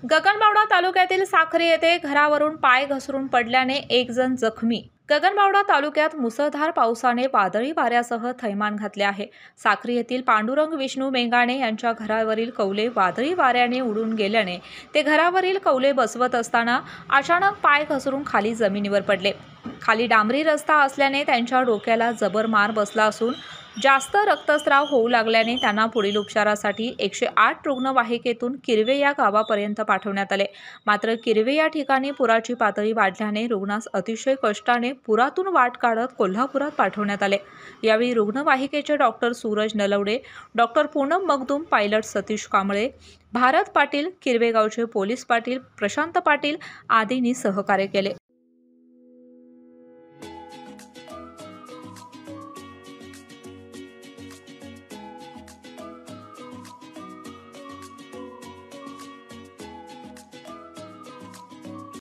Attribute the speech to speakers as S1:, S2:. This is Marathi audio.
S1: गगनबावडा तालुक्यातील साखरी येथे घरावरून पाय घसरून पडल्याने एक जण जखमी। गगनबावडा तालुक्यात मुसळधार पावसाने वादळी वाऱ्यासह थैमान घातले आहे। साखरी येथील पांडुरंग विष्णू मेंगाणे यांच्या घरावरील कौले वादळी वाऱ्याने उडून गेल्याने ते घरावरील कौले बसवत असताना अचानक पाय घसरून खाली जमिनीवर पडले। खाली डांबरी रस्ता असल्याने त्यांच्या डोक्याला जबर मार बसला असून जास्त रक्तस्राव होऊ लागल्याने त्यांना पुढील उपचारासाठी 108 रुग्णवाहिकेतून किरवे या गावापर्यंत पाठवण्यात आले। मात्र किरवे या ठिकाणी पुराची पातळी वाढल्याने रुग्णास अतिशय कष्टाने पुरातून वाट काढत कोल्हापुरात पाठवण्यात आले। यावेळी रुग्णवाहिकेचे doctor Suraj Nalawade, doctor Poonam Magdum, pilot Satish Kamble, Bharat Patil, Kirve गावचे पोलीस पाटील प्रशांत पाटील आदींनी सहकार्य केले।